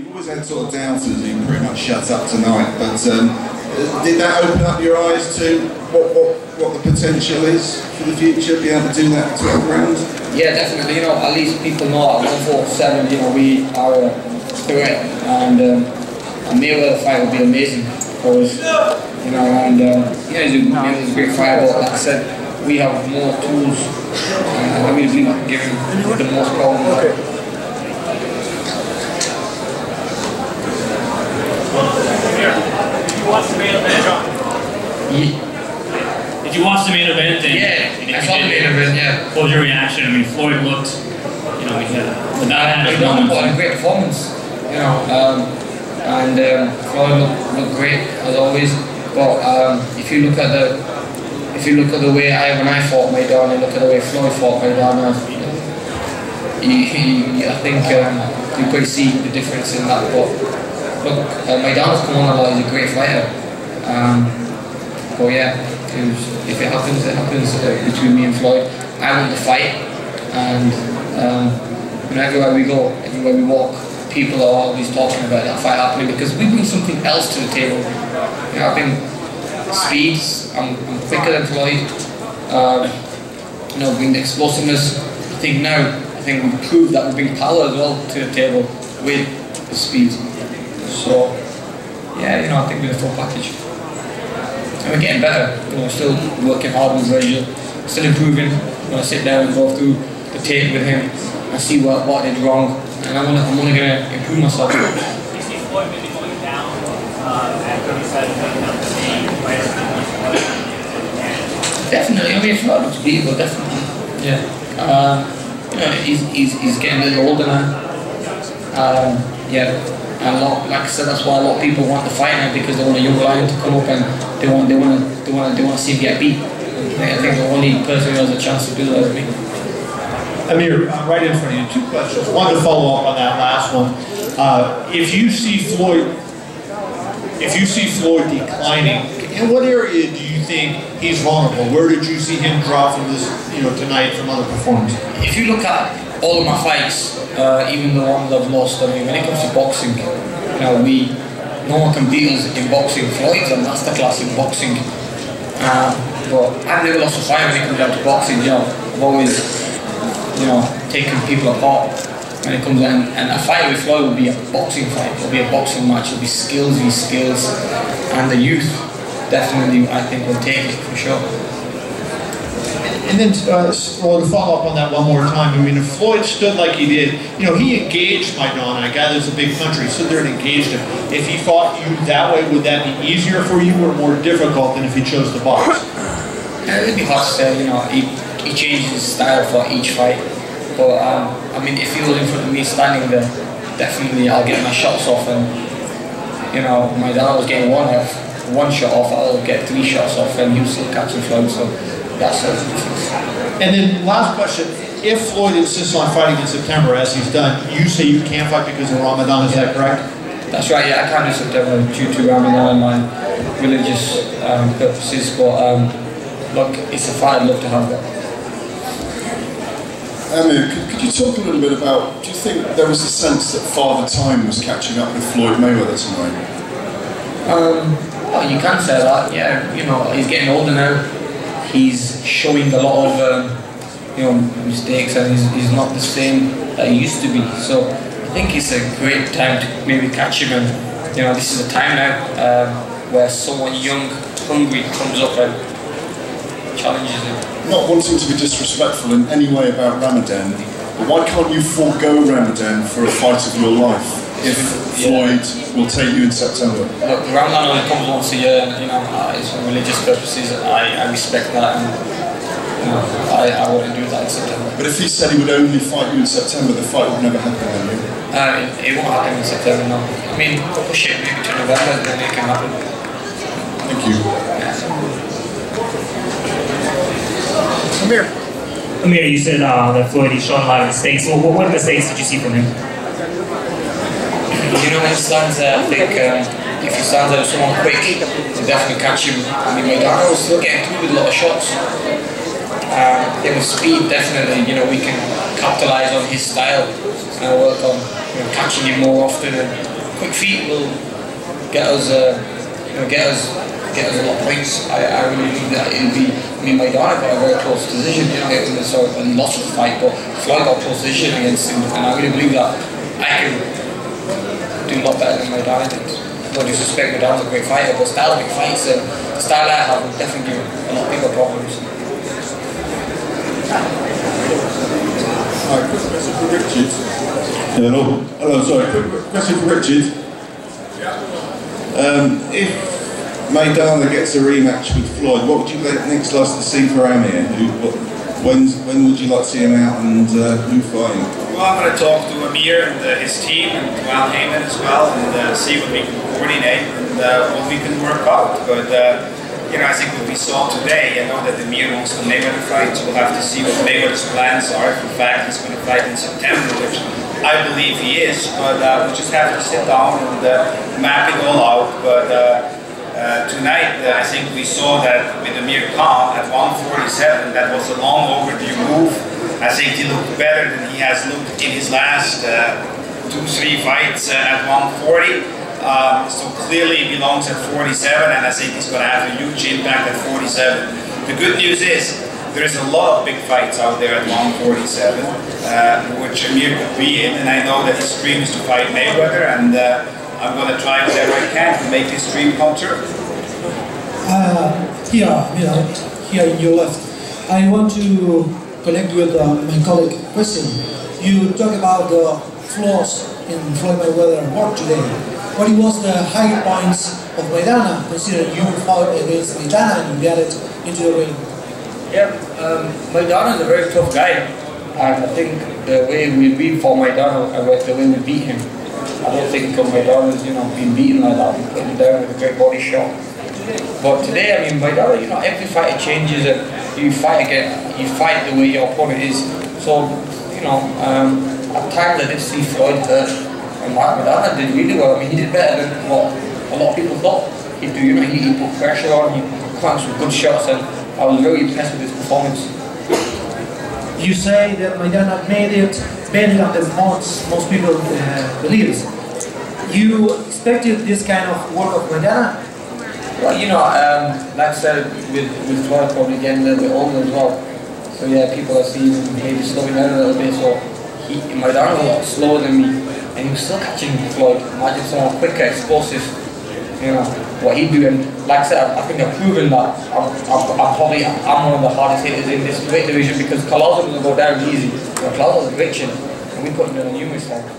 you've always had sort of doubters, you pretty much shut up tonight, but did that open up your eyes to what the potential is for the future, be able to do that 12 rounds? Yeah, definitely, you know, at least people know at 147, you know, we are a threat, and a Mayweather fight would be amazing for us, you know, and he's a great fighter, but like I said, we have more tools, and I really believe I can give him the most problems. Okay. Did you watch the main event, John? Yeah. Did you watch the main event? I saw the main event, yeah. What was your reaction? I mean, Floyd looked, you know, he had a great performance, you know, Floyd looked great as always. But if you look at the way when I fought Maidana, look at the way Floyd fought Maidana, I think you could see the difference in that. But look, Maidana's come on a lot. He's a great fighter. But yeah, if it happens, it happens between me and Floyd. I want the fight, and everywhere we go, everywhere we walk, people are always talking about that fight happening because we bring something else to the table. You know, I think speeds. I'm quicker than Floyd. You know, bring the explosiveness. I think we proved that we bring power as well to the table with the speed. So yeah, you know, I think we're the full package. And we're getting better. You know, still working hard with Virgil, still improving. I'm gonna sit down and go through the tape with him and see what I did wrong, and I'm only gonna improve myself. You see Floyd maybe going down after he said definitely. I mean, Floyd looks beautiful, definitely. Yeah. You know, he's getting a little older now. Yeah. And like I said, that's why a lot of people want to fight now, because they want a young lion to come up and they want to see him get beat. I think the only person who has a chance to do that is me. Amir, right in front of you, 2 questions. One to follow up on that last one. If you see Floyd declining, in what area do you think he's vulnerable? Where did you see him drop from this, you know, tonight from other performances? If you look at all of my fights, even the ones I've lost, I mean, when it comes to boxing, you know, no one can beat us in boxing. Floyd's a masterclass in boxing. But I've never lost a fight when it comes down to boxing. You know, I've always, you know, taken people apart when it comes down. And a fight with Floyd will be a boxing fight. It'll be a boxing match. It'll be skills v skills, and the youth definitely, I think, will take it for sure. And then, well, to follow up on that one more time, I mean, if Floyd stood like he did, you know, he engaged Maidana. I gather it's a big country. He stood there and engaged him. If he fought you that way, would that be easier for you or more difficult than if he chose to box? It would be hard to say. You know, he changes his style for each fight. But I mean, if he was in front of me standing there, definitely I'll get my shots off. And you know, Maidana was getting one shot off. I'll get 3 shots off, and he'll still catching Floyd. So that's the difference. And then last question, if Floyd insists on fighting in September, as he's done, you say you can't fight because of Ramadan, is that correct? That's right, yeah, I can't do September due to Ramadan and my religious purposes, but look, it's a fight I'd love to have that. Amir, could you talk a little bit about, do you think there was a sense that Father Time was catching up with Floyd Mayweather tonight? Well, you can say that, yeah, you know, he's getting older now. He's showing a lot of you know, mistakes, and he's not the same that he used to be. So I think it's a great time to maybe catch him, and you know, this is a time now where someone young, hungry comes up and challenges him. Not wanting to be disrespectful in any way about Ramadan, but why can't you forego Ramadan for a fight of your life if Floyd will take you in September? Look, Ramadan only comes once a year, and you know, it's for religious purposes. I respect that, and you know, I wouldn't do that in September. But if he said he would only fight you in September, the fight would never happen then, yeah? It won't happen in September, no. I mean, push it maybe to November, then it can happen. Thank you. Amir, you said that Floyd, he's shown a lot of mistakes. Well, what mistakes did you see from him? You know, when he stands there, I think if he stands there with someone quick, to definitely catch him. I mean, Maidana was still getting through with a lot of shots. It was speed, definitely. You know, we can capitalise on his style and work on, you know, catching him more often and quick feet will get us, get us a lot of points. I really believe that it'll be. I mean, Maidana got a very close position, and lost the fight, but Floyd got a close position against him, and I really believe that I can do a lot better than Maidana did. No disrespect, Maidana's a great fighter, but style of big fights, the style I have will definitely give a lot of people problems. Quick question for Richard. Hello, sorry, quick question for Richard. If Maidana gets a rematch with Floyd, what would you next like to see for Amir? When would you like to see him out, and who fighting? Well, I'm going to talk to Amir and his team and to Al Heyman as well, and see what we can coordinate and what we can work out. But I think what we saw today, I know that Amir wants the Mayweather fight, so we'll have to see what Mayweather's plans are. If in fact he's going to fight in September, which I believe he is, but we just have to sit down and map it all out. But tonight, I think we saw that with Amir Khan at 147, that was a long overdue move. I think he looked better than he has looked in his last 2-3 fights at 140. So clearly he belongs at 47, and I think he's going to have a huge impact at 47. The good news is, there is a lot of big fights out there at 147, which Amir could be in, and I know that his dream is to fight Mayweather, and I'm going to try whatever I can to make his dream come true. Here in your left, I want to connect with my colleague question. You talk about the flaws in Floyd Mayweather work today. What was the high points of Maidana, considering you fought against Maidana and you got it into the ring? Yeah, Maidana is a very tough guy, and I think the way we fought Maidana, the way we beat him, I don't think Maidana's been beaten like that. We put him down with a great body shot. But today, I mean, Maidana, every fighter changes, and you fight the way your opponent is. So, at times I did see Floyd hurt, and Maidana did really well. I mean, he did better than what a lot of people thought he'd do. He put pressure on, he cranked some good shots, and I was very impressed with his performance. You say that Maidana made it better than most people believe. You expected this kind of work of Maidana? Well, like I said, with Floyd probably getting a little bit older as well. So yeah, people are seeing him maybe slowing down a little bit. So Maidana was a lot slower than me, and he was still catching Floyd. Imagine someone quicker, explosive. What he'd do, and like I said, I think I've proven that I'm one of the hardest hitters in this weight division, because Carlos was going to go down easy. Carlos was glitching, and we put him down numerous times.